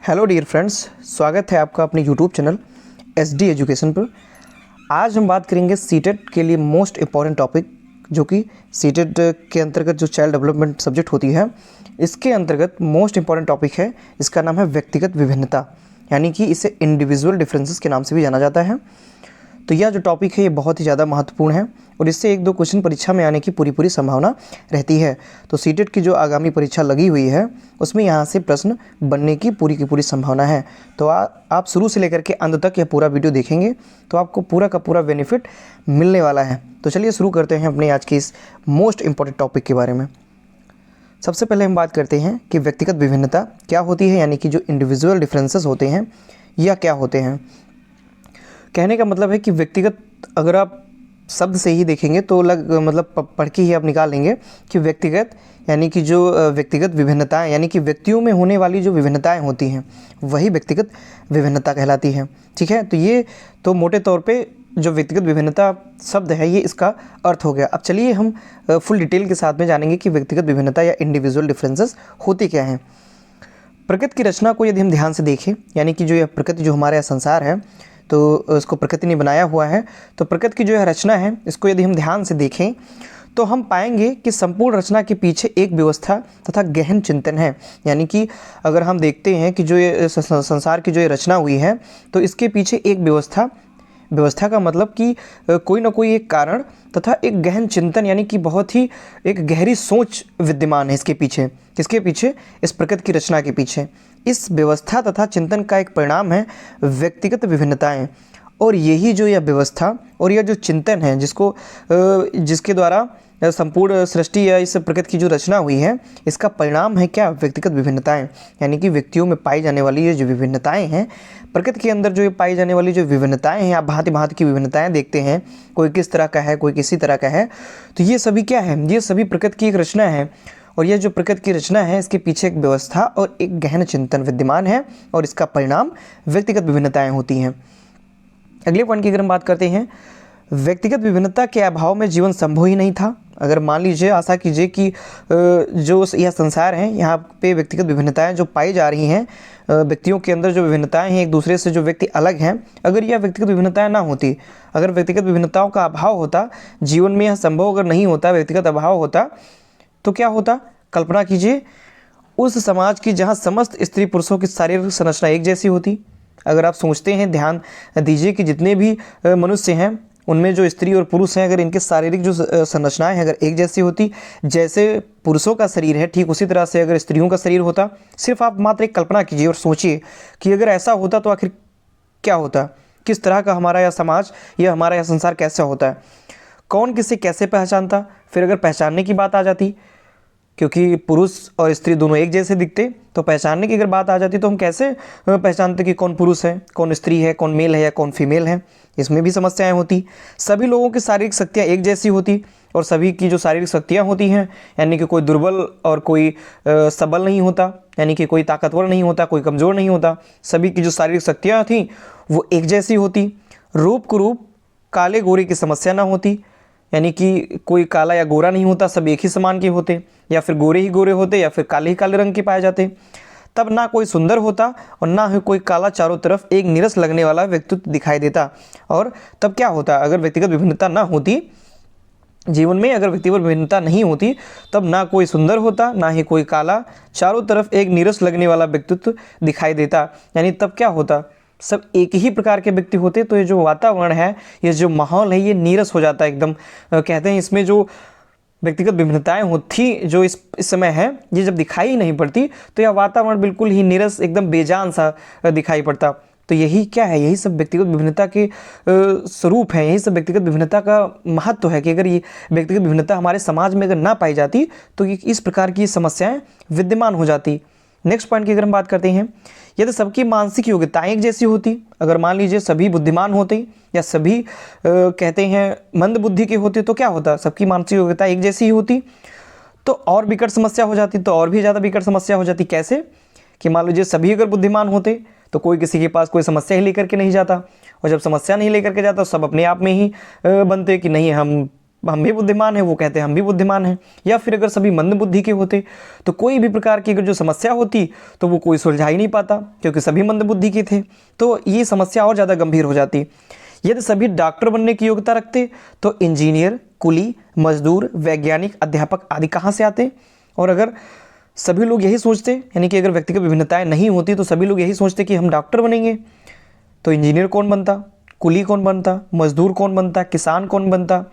Hello dear friends, स्वागत है आपका अपने यूट्यूब चैनल SD एजुकेशन पर। आज हम बात करेंगे सीटेट के लिए मोस्ट इम्पॉर्टेंट टॉपिक, जो कि सीटेट के अंतर्गत जो चाइल्ड डेवलपमेंट सब्जेक्ट होती है, इसके अंतर्गत मोस्ट इम्पॉर्टेंट टॉपिक है। इसका नाम है व्यक्तिगत विभिन्नता, यानी कि इसे इंडिविजुअल डिफरेंसेस के नाम से भी जाना जाता है। तो यह जो टॉपिक है ये बहुत ही ज़्यादा महत्वपूर्ण है और इससे एक दो क्वेश्चन परीक्षा में आने की पूरी संभावना रहती है। तो सीटेट की जो आगामी परीक्षा लगी हुई है उसमें यहाँ से प्रश्न बनने की पूरी संभावना है। तो आप शुरू से लेकर के अंत तक यह पूरा वीडियो देखेंगे तो आपको पूरा का पूरा बेनिफिट मिलने वाला है। तो चलिए शुरू करते हैं अपने आज के इस मोस्ट इम्पॉर्टेंट टॉपिक के बारे में। सबसे पहले हम बात करते हैं कि व्यक्तिगत विभिन्नता क्या होती है, यानी कि जो इंडिविजुअल डिफरेंसेस होते हैं या क्या होते हैं। कहने का मतलब है कि व्यक्तिगत, अगर आप शब्द से ही देखेंगे तो पढ़ के ही आप निकाल लेंगे कि व्यक्तिगत यानी कि जो व्यक्तिगत विभिन्नताएं, यानी कि व्यक्तियों में होने वाली जो विभिन्नताएं होती हैं वही व्यक्तिगत विभिन्नता कहलाती है। ठीक है, तो ये तो मोटे तौर पे जो व्यक्तिगत विभिन्नता शब्द है ये इसका अर्थ हो गया। अब चलिए हम फुल डिटेल के साथ में जानेंगे कि व्यक्तिगत विभिन्नता या इंडिविजुअल डिफरेंसेस होते क्या हैं। प्रकृति की रचना को यदि हम ध्यान से देखें, यानी कि जो यह प्रकृति, जो हमारा संसार है, तो इसको प्रकृति ने बनाया हुआ है। तो प्रकृति की जो यह रचना है इसको यदि हम ध्यान से देखें तो हम पाएंगे कि संपूर्ण रचना के पीछे एक व्यवस्था तथा गहन चिंतन है। यानी कि अगर हम देखते हैं कि जो ये संसार की जो ये रचना हुई है तो इसके पीछे एक व्यवस्था का मतलब कि कोई ना कोई एक कारण तथा एक गहन चिंतन, यानी कि बहुत ही एक गहरी सोच विद्यमान है इसके पीछे। किसके पीछे? इस प्रकृति की रचना के पीछे। इस व्यवस्था तथा चिंतन का एक परिणाम है व्यक्तिगत विभिन्नताएं। और यही जो यह व्यवस्था और यह जो चिंतन है जिसके द्वारा संपूर्ण सृष्टि या इस प्रकृति की जो रचना हुई है, इसका परिणाम है क्या? व्यक्तिगत विभिन्नताएं। यानी कि व्यक्तियों में पाई जाने वाली ये जो विभिन्नताएं हैं, प्रकृति के अंदर जो ये पाई जाने वाली जो विभिन्नताएं हैं, आप भांति भांति की विभिन्नताएं देखते हैं, कोई किस तरह का है, कोई किसी तरह का है। तो ये सभी क्या है? ये सभी प्रकृति की एक रचना है और यह जो प्रकृति की रचना है इसके पीछे एक व्यवस्था और एक गहन चिंतन विद्यमान है और इसका परिणाम व्यक्तिगत विभिन्नताएं होती हैं। अगले पॉइंट की अगर हम बात करते हैं, व्यक्तिगत विभिन्नता के अभाव में जीवन संभव ही नहीं था। अगर मान लीजिए, आशा कीजिए कि जो यह संसार है यहाँ पे व्यक्तिगत विभिन्नताएं जो पाई जा रही हैं, व्यक्तियों के अंदर जो विभिन्नताएं हैं, एक दूसरे से जो व्यक्ति अलग हैं, अगर यह व्यक्तिगत विभिन्नताएं ना होती, अगर व्यक्तिगत विभिन्नताओं का अभाव होता, जीवन में यह संभव अगर नहीं होता, व्यक्तिगत अभाव होता, तो क्या होता? कल्पना कीजिए उस समाज की जहाँ समस्त स्त्री पुरुषों की शारीरिक संरचना एक जैसी होती। अगर आप सोचते हैं, ध्यान दीजिए कि जितने भी मनुष्य हैं उनमें जो स्त्री और पुरुष हैं, अगर इनके शारीरिक जो संरचनाएं हैं अगर एक जैसी होती, जैसे पुरुषों का शरीर है ठीक उसी तरह से अगर स्त्रियों का शरीर होता। सिर्फ आप मात्र एक कल्पना कीजिए और सोचिए कि अगर ऐसा होता तो आखिर क्या होता, किस तरह का हमारा यह समाज या हमारा यह संसार कैसा होता है, कौन किसे कैसे पहचानता। फिर अगर पहचानने की बात आ जाती, क्योंकि पुरुष और स्त्री दोनों एक जैसे दिखते, तो पहचानने की अगर बात आ जाती तो हम कैसे पहचानते कि कौन पुरुष है, कौन स्त्री है, कौन मेल है या कौन फीमेल है। इसमें भी समस्याएं होती। सभी लोगों की शारीरिक शक्तियां एक जैसी होती और सभी की जो शारीरिक शक्तियां होती हैं, यानी कि कोई दुर्बल और कोई सबल नहीं होता, यानी कि कोई ताकतवर नहीं होता, कोई कमज़ोर नहीं होता। सभी की जो शारीरिक शक्तियाँ थीं वो एक जैसी होती। रूप कुरूप काले गोरे की समस्या ना होती, यानी कि कोई काला या गोरा नहीं होता, सब एक ही समान के होते, या फिर गोरे ही गोरे होते या फिर काले ही काले रंग के पाए जाते। तब ना कोई सुंदर होता और ना ही कोई काला, चारों तरफ एक नीरस लगने वाला व्यक्तित्व दिखाई देता। और तब क्या होता? अगर व्यक्तिगत विभिन्नता ना होती जीवन में, अगर व्यक्तिगत विभिन्नता नहीं होती, तब ना कोई सुंदर होता, ना ही कोई काला, चारों तरफ एक नीरस लगने वाला व्यक्तित्व दिखाई देता। यानी तब क्या होता? सब एक ही प्रकार के व्यक्ति होते। तो ये जो वातावरण है, ये जो माहौल है, ये नीरस हो जाता है एकदम। कहते हैं इसमें जो व्यक्तिगत विभिन्नताएं होती जो इस समय है, ये जब दिखाई नहीं पड़ती तो यह वातावरण बिल्कुल ही नीरस, एकदम बेजान सा दिखाई पड़ता। तो यही क्या है? यही सब व्यक्तिगत विभिन्नता के स्वरूप है, यही सब व्यक्तिगत विभिन्नता का महत्व है कि अगर ये व्यक्तिगत विभिन्नता हमारे समाज में अगर ना पाई जाती तो ये इस प्रकार की समस्याएं विद्यमान हो जाती। नेक्स्ट पॉइंट की अगर हम बात करते हैं, यदि सबकी मानसिक योग्यताएं एक जैसी होती, अगर मान लीजिए सभी बुद्धिमान होते या सभी कहते हैं मंद बुद्धि के होते, तो क्या होता? सबकी मानसिक योग्यता एक जैसी ही होती तो और विकट समस्या हो जाती, तो और भी ज़्यादा विकट समस्या हो जाती। कैसे? कि मान लीजिए सभी अगर बुद्धिमान होते तो कोई किसी के पास कोई समस्या ही लेकर के नहीं जाता, और जब समस्या नहीं लेकर के जाता तो सब अपने आप में ही बनते कि नहीं, हम हम भी बुद्धिमान हैं, वो कहते हैं हम भी बुद्धिमान हैं। या फिर अगर सभी मंद बुद्धि के होते तो कोई भी प्रकार की अगर जो समस्या होती तो वो कोई सुलझा ही नहीं पाता, क्योंकि सभी मंद बुद्धि के थे, तो ये समस्या और ज़्यादा गंभीर हो जाती। यदि सभी डॉक्टर बनने की योग्यता रखते तो इंजीनियर, कुली, मजदूर, वैज्ञानिक, अध्यापक आदि कहाँ से आते। और अगर सभी लोग यही सोचते, यानी कि अगर व्यक्तिगत विभिन्नताएं नहीं होती तो सभी लोग यही सोचते कि हम डॉक्टर बनेंगे, तो इंजीनियर कौन बनता, कुली कौन बनता, मजदूर कौन बनता, किसान कौन बनता,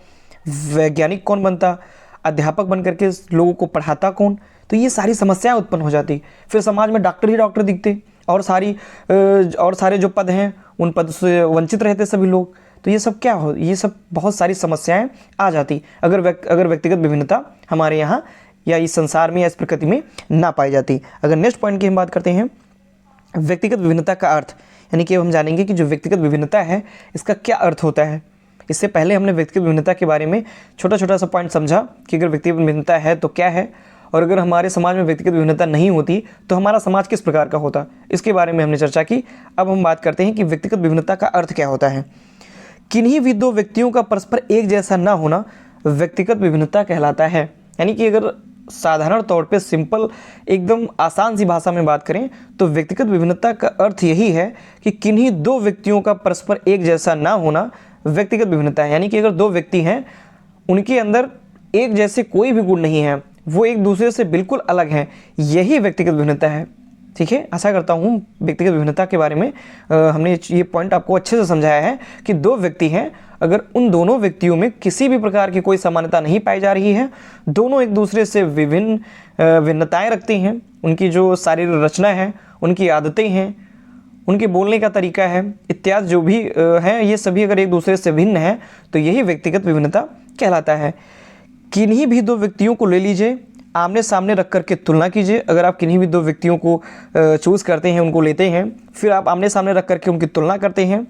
वैज्ञानिक कौन बनता, अध्यापक बन करके लोगों को पढ़ाता कौन। तो ये सारी समस्याएं उत्पन्न हो जाती। फिर समाज में डॉक्टर ही डॉक्टर दिखते और सारे जो पद हैं उन पद से वंचित रहते सभी लोग। तो ये सब क्या हो, ये सब बहुत सारी समस्याएं आ जाती अगर व्यक्तिगत विभिन्नता हमारे यहाँ या इस संसार में या इस प्रकृति में ना पाई जाती। अगर नेक्स्ट पॉइंट की हम बात करते हैं, व्यक्तिगत विभिन्नता का अर्थ, यानी कि हम जानेंगे कि जो व्यक्तिगत विभिन्नता है इसका क्या अर्थ होता है। इससे पहले हमने व्यक्तिगत विभिन्नता के बारे में छोटा छोटा सा पॉइंट समझा कि अगर व्यक्तिगत विभिन्नता है तो क्या है, और अगर हमारे समाज में व्यक्तिगत विभिन्नता नहीं होती तो हमारा समाज किस प्रकार का होता, इसके बारे में हमने चर्चा की। अब हम बात करते हैं कि व्यक्तिगत विभिन्नता का अर्थ क्या होता है। किन्हीं भी दो व्यक्तियों का परस्पर एक जैसा ना होना व्यक्तिगत विभिन्नता कहलाता है। यानी कि अगर साधारण तौर पे सिंपल एकदम आसान सी भाषा में बात करें तो व्यक्तिगत विभिन्नता का अर्थ यही है कि किन्हीं दो व्यक्तियों का परस्पर एक जैसा ना होना व्यक्तिगत विभिन्नता है। यानी कि अगर दो व्यक्ति हैं, उनके अंदर एक जैसे कोई भी गुण नहीं है, वो एक दूसरे से बिल्कुल अलग हैं, यही व्यक्तिगत विभिन्नता है। ठीक है, आशा करता हूँ व्यक्तिगत विभिन्नता के बारे में हमने ये पॉइंट आपको अच्छे से समझाया है कि दो व्यक्ति हैं, अगर उन दोनों व्यक्तियों में किसी भी प्रकार की कोई समानता नहीं पाई जा रही है, दोनों एक दूसरे से विभिन्न भिन्नताएं रखते हैं, उनकी जो शारीरिक रचना है, उनकी आदतें हैं, उनके बोलने का तरीका है इत्यादि जो भी हैं, ये सभी अगर एक दूसरे से भिन्न है तो यही व्यक्तिगत विभिन्नता कहलाता है। किन्हीं भी दो व्यक्तियों को ले लीजिए, आमने सामने रख करके तुलना कीजिए। अगर आप किन्हीं भी दो व्यक्तियों को चूज़ करते हैं, उनको लेते हैं, फिर आप आमने सामने रख करके उनकी तुलना करते हैं,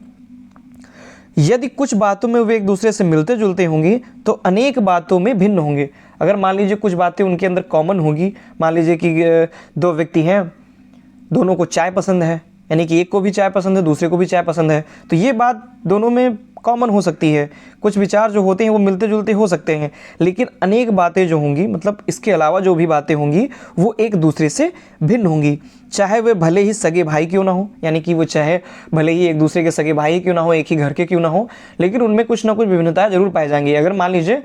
यदि कुछ बातों में वे एक दूसरे से मिलते जुलते होंगे तो अनेक बातों में भिन्न होंगे। अगर मान लीजिए कुछ बातें उनके अंदर कॉमन होगी, मान लीजिए कि दो व्यक्ति हैं, दोनों को चाय पसंद है, यानी कि एक को भी चाय पसंद है, दूसरे को भी चाय पसंद है, तो ये बात दोनों में कॉमन हो सकती है। कुछ विचार जो होते हैं वो मिलते जुलते हो सकते हैं, लेकिन अनेक बातें जो होंगी, मतलब इसके अलावा जो भी बातें होंगी वो एक दूसरे से भिन्न होंगी। चाहे वे भले ही सगे भाई क्यों ना हो, यानी कि वो चाहे भले ही एक दूसरे के सगे भाई क्यों ना हो, एक ही घर के क्यों ना हो, लेकिन उनमें कुछ ना कुछ विभिन्नताएं जरूर पाई जाएंगी। अगर मान लीजिए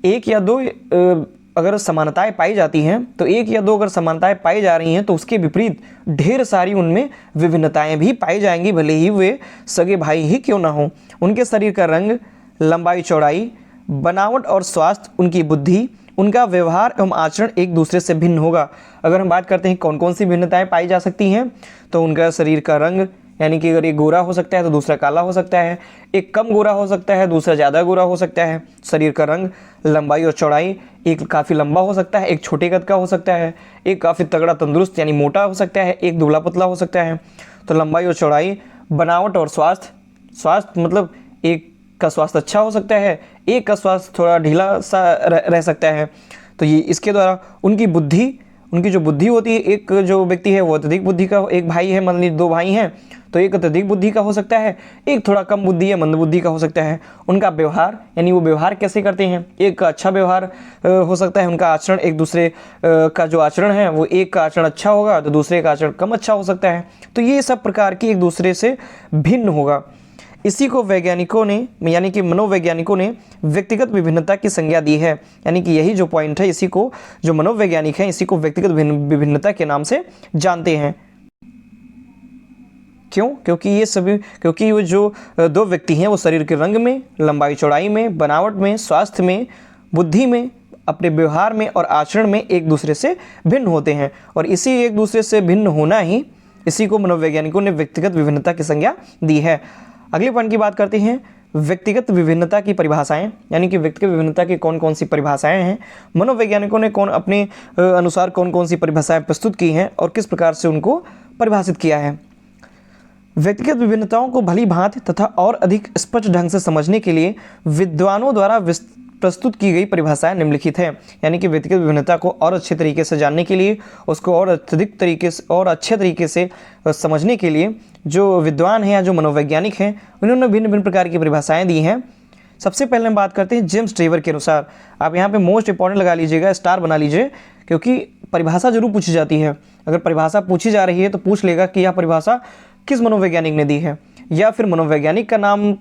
एक या दो अगर समानताएं पाई जाती हैं, तो एक या दो अगर समानताएं पाई जा रही हैं तो उसके विपरीत ढेर सारी उनमें विभिन्नताएं भी पाई जाएंगी, भले ही वे सगे भाई ही क्यों ना हो। उनके शरीर का रंग, लंबाई चौड़ाई, बनावट और स्वास्थ्य, उनकी बुद्धि, उनका व्यवहार एवं आचरण एक दूसरे से भिन्न होगा। अगर हम बात करते हैं कौन कौन सी भिन्नताएं पाई जा सकती हैं, तो उनका शरीर का रंग, यानी कि अगर एक गोरा हो सकता है तो दूसरा काला हो सकता है, एक कम गोरा हो सकता है, दूसरा ज़्यादा गोरा हो सकता है। शरीर का रंग, लंबाई और चौड़ाई, एक काफ़ी लंबा हो सकता है, एक छोटे कद का हो सकता है, एक काफ़ी तगड़ा तंदुरुस्त यानी मोटा हो सकता है, एक दुबला पतला हो सकता है। तो लंबाई और चौड़ाई, बनावट और स्वास्थ्य मतलब एक का स्वास्थ्य अच्छा हो सकता है, एक का स्वास्थ्य थोड़ा ढीला सा रह सकता है। तो ये इसके द्वारा उनकी बुद्धि, उनकी जो बुद्धि होती है, एक जो व्यक्ति है वो अत्यधिक बुद्धि का, एक भाई है, मान लीजिए दो भाई हैं तो एक अत्यधिक बुद्धि का हो सकता है, एक थोड़ा कम बुद्धि या मंद बुद्धि का हो सकता है। उनका व्यवहार, यानी वो व्यवहार कैसे करते हैं, एक का अच्छा व्यवहार हो सकता है। उनका आचरण, एक दूसरे का जो आचरण है वो एक का आचरण अच्छा होगा तो दूसरे का आचरण कम अच्छा हो सकता है। तो ये सब प्रकार की एक दूसरे से भिन्न होगा। इसी को वैज्ञानिकों ने, यानी कि मनोवैज्ञानिकों ने व्यक्तिगत विभिन्नता की संज्ञा दी है। यानी कि यही जो पॉइंट है, इसी को जो मनोवैज्ञानिक हैं इसी को व्यक्तिगत विभिन्नता के नाम से जानते हैं। क्यों? क्योंकि वो जो दो व्यक्ति हैं वो शरीर के रंग में, लंबाई चौड़ाई में, बनावट में, स्वास्थ्य में, बुद्धि में, अपने व्यवहार में और आचरण में एक दूसरे से भिन्न होते हैं। और इसी एक दूसरे से भिन्न होना ही, इसी को मनोवैज्ञानिकों ने व्यक्तिगत विभिन्नता की संज्ञा दी है। अगले पॉइंट की बात करते हैं, व्यक्तिगत विभिन्नता की परिभाषाएं, यानी कि व्यक्तिगत विभिन्नता की कौन कौन सी परिभाषाएं हैं, मनोवैज्ञानिकों ने अपने अनुसार कौन कौन सी परिभाषाएं प्रस्तुत की हैं और किस प्रकार से उनको परिभाषित किया है। व्यक्तिगत विभिन्नताओं को भली भांति तथा और अधिक स्पष्ट ढंग से समझने के लिए विद्वानों द्वारा प्रस्तुत की गई परिभाषाएं निम्नलिखित हैं। यानी कि व्यक्तिगत विभिन्नता को और अच्छे तरीके से जानने के लिए, उसको और अत्यधिक तरीके से और अच्छे तरीके से समझने के लिए जो विद्वान हैं या जो मनोवैज्ञानिक हैं उन्होंने भिन्न भिन्न प्रकार की परिभाषाएं दी हैं। सबसे पहले हम बात करते हैं जेम्स ट्रेवर के अनुसार। आप यहाँ पे मोस्ट इंपॉर्टेंट लगा लीजिएगा, स्टार बना लीजिए, क्योंकि परिभाषा जरूर पूछी जाती है। अगर परिभाषा पूछी जा रही है तो पूछ लेगा कि यह परिभाषा किस मनोवैज्ञानिक ने दी है, या फिर मनोवैज्ञानिक का नाम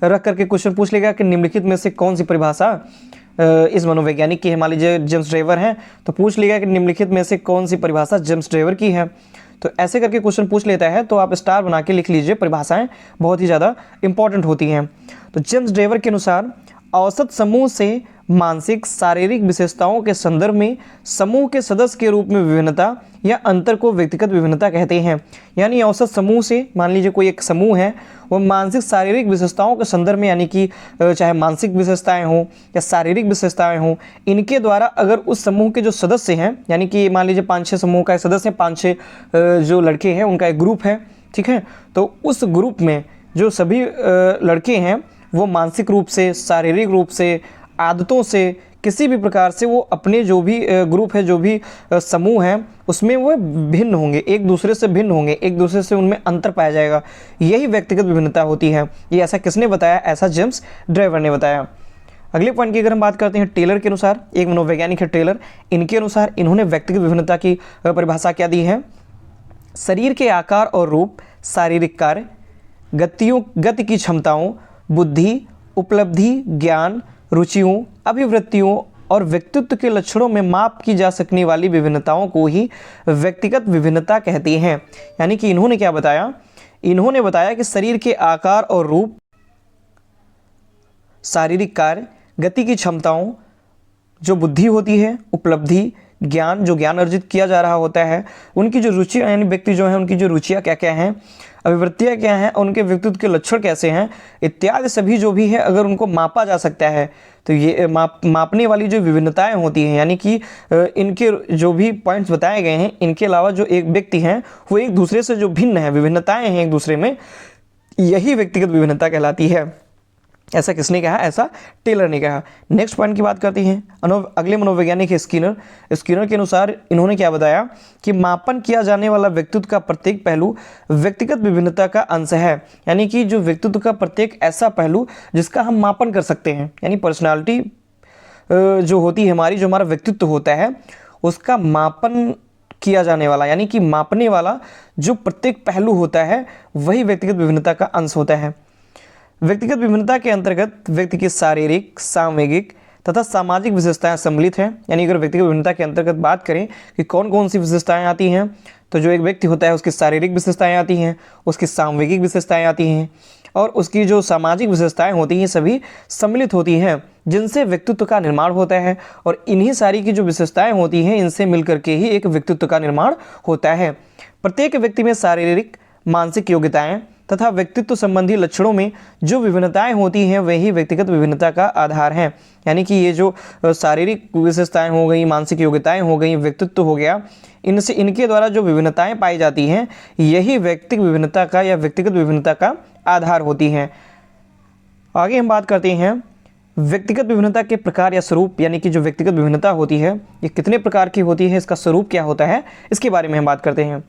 रख करके क्वेश्चन पूछ लेगा कि निम्नलिखित में से कौन सी परिभाषा इस मनोवैज्ञानिक की है। मान लीजिए जेम्स ट्रेवर हैं तो पूछ लेगा कि निम्नलिखित में से कौन सी परिभाषा जेम्स ट्रेवर की है। तो ऐसे करके क्वेश्चन पूछ लेता है, तो आप स्टार बना के लिख लीजिए, परिभाषाएं बहुत ही ज़्यादा इंपॉर्टेंट होती हैं। तो जेम्स ट्रेवर के अनुसार औसत समूह से मानसिक शारीरिक विशेषताओं के संदर्भ में समूह के सदस्य के रूप में विभिन्नता या अंतर को व्यक्तिगत विभिन्नता कहते हैं। यानी औसत समूह से, मान लीजिए कोई एक समूह है, वो मानसिक शारीरिक विशेषताओं के संदर्भ में, यानी कि चाहे मानसिक विशेषताएं हों या शारीरिक विशेषताएं हों, इनके द्वारा अगर उस समूह के जो सदस्य हैं, यानी कि मान लीजिए 5-6 समूह का एक सदस्य है, 5-6 जो लड़के हैं उनका एक ग्रुप है, ठीक है, तो उस ग्रुप में जो सभी लड़के हैं वो मानसिक रूप से, शारीरिक रूप से, आदतों से, किसी भी प्रकार से वो अपने जो भी ग्रुप है, जो भी समूह है, उसमें वो भिन्न होंगे, एक दूसरे से भिन्न होंगे, एक दूसरे से उनमें अंतर पाया जाएगा। यही व्यक्तिगत विभिन्नता होती है। ये ऐसा किसने बताया? ऐसा जेम्स ट्रेवर ने बताया। अगले पॉइंट की अगर हम बात करते हैं टेलर के अनुसार, एक मनोवैज्ञानिक है टेलर, इनके अनुसार इन्होंने व्यक्तिगत विभिन्नता की परिभाषा क्या दी है? शरीर के आकार और रूप, शारीरिक कार्य, गति की क्षमताओं, बुद्धि, उपलब्धि, ज्ञान, रुचियों, अभिवृत्तियों और व्यक्तित्व के लक्षणों में माप की जा सकने वाली विभिन्नताओं को ही व्यक्तिगत विभिन्नता कहती हैं। यानी कि इन्होंने क्या बताया? इन्होंने बताया कि शरीर के आकार और रूप, शारीरिक कार्य, गति की क्षमताओं, जो बुद्धि होती है, उपलब्धि, ज्ञान, जो ज्ञान अर्जित किया जा रहा होता है, उनकी जो रुचियाँ, यानी व्यक्ति जो है उनकी जो रुचियाँ क्या क्या हैं, अभिवृत्तियाँ क्या हैं, उनके व्यक्तित्व के लक्षण कैसे हैं, इत्यादि सभी जो भी है अगर उनको मापा जा सकता है तो ये मापने वाली जो विभिन्नताएं होती हैं, यानी कि इनके जो भी पॉइंट्स बताए गए हैं, इनके अलावा जो एक व्यक्ति हैं वो एक दूसरे से जो भिन्न है, विभिन्नताएं हैं एक दूसरे में, यही व्यक्तिगत विभिन्नता कहलाती है। ऐसा किसने कहा? ऐसा टेलर ने कहा। नेक्स्ट पॉइंट की बात करते हैं, अगले मनोवैज्ञानिक है स्किनर। स्किनर के अनुसार इन्होंने क्या बताया कि मापन किया जाने वाला व्यक्तित्व का प्रत्येक पहलू व्यक्तिगत विभिन्नता का अंश है। यानी कि जो व्यक्तित्व का प्रत्येक ऐसा पहलू जिसका हम मापन कर सकते हैं, यानी पर्सनालिटी जो होती है हमारी, जो हमारा व्यक्तित्व होता है, उसका मापन किया जाने वाला, यानी कि मापने वाला जो प्रत्येक पहलू होता है, वही व्यक्तिगत विभिन्नता का अंश होता है। व्यक्तिगत विभिन्नता के अंतर्गत व्यक्ति की शारीरिक, सामूहिक तथा सामाजिक विशेषताएं सम्मिलित हैं। यानी अगर व्यक्तिगत विभिन्नता के अंतर्गत बात करें कि कौन कौन सी विशेषताएं आती हैं, तो जो एक व्यक्ति होता है उसकी शारीरिक विशेषताएं आती हैं, उसकी सामूहिक विशेषताएं आती हैं, और उसकी जो सामाजिक विशेषताएं होती हैं सभी सम्मिलित होती हैं, जिनसे व्यक्तित्व का निर्माण होता है। और इन्हीं सारी की जो विशेषताएं होती हैं, इनसे मिलकर के ही एक व्यक्तित्व का निर्माण होता है। प्रत्येक व्यक्ति में शारीरिक, मानसिक योग्यताएं तथा व्यक्तित्व संबंधी लक्षणों में जो विभिन्नताएं होती हैं, वही व्यक्तिगत विभिन्नता का आधार हैं। यानी कि ये जो शारीरिक विशेषताएं हो गई, मानसिक योग्यताएं हो गई, व्यक्तित्व हो गया, इनसे इनके द्वारा जो विभिन्नताएं पाई जाती हैं, यही व्यक्तिगत विभिन्नता का या व्यक्तिगत विभिन्नता का आधार होती हैं। आगे हम बात करते हैं व्यक्तिगत विभिन्नता के प्रकार या स्वरूप। यानी कि जो व्यक्तिगत विभिन्नता होती है ये कितने प्रकार की होती है, इसका स्वरूप क्या होता है, इसके बारे में हम बात करते हैं।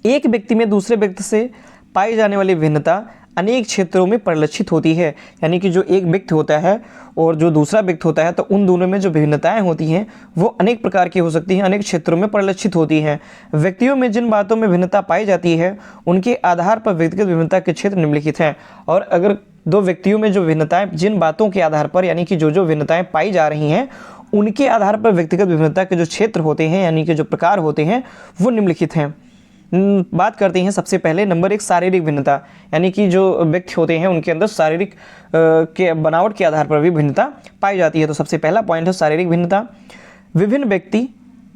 एक व्यक्ति में दूसरे व्यक्ति से पाई जाने वाली भिन्नता अनेक क्षेत्रों में परिलक्षित होती है। यानी कि जो एक व्यक्ति होता है और जो दूसरा व्यक्ति होता है, तो उन दोनों में जो विभिन्नताएं होती हैं वो अनेक प्रकार की हो सकती हैं, अनेक क्षेत्रों में परिलक्षित होती हैं। व्यक्तियों में जिन बातों में भिन्नता पाई जाती है, उनके आधार पर व्यक्तिगत विभिन्नता के क्षेत्र निम्नलिखित हैं। और अगर दो व्यक्तियों में जो भिन्नताएं, जिन बातों के आधार पर, यानी कि जो जो भिन्नताएं पाई जा रही हैं, उनके आधार पर व्यक्तिगत विभिन्नता के जो क्षेत्र होते हैं, यानी कि जो प्रकार होते हैं, वो निम्नलिखित हैं। बात करते हैं सबसे पहले नंबर 1 शारीरिक भिन्नता। यानी कि जो व्यक्ति होते हैं उनके अंदर शारीरिक के बनावट के आधार पर भी भिन्नता पाई जाती है। तो सबसे पहला पॉइंट है शारीरिक भिन्नता। विभिन्न व्यक्ति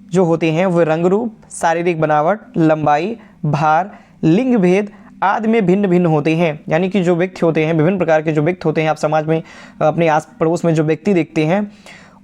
जो होते हैं वो रंग रूप, शारीरिक बनावट, लंबाई, भार, लिंग भेद आदि में भिन्न भिन्न होते हैं। यानी कि जो व्यक्ति होते हैं, विभिन्न प्रकार के जो व्यक्ति होते हैं, आप समाज में अपने आस पड़ोस में जो व्यक्ति देखते हैं,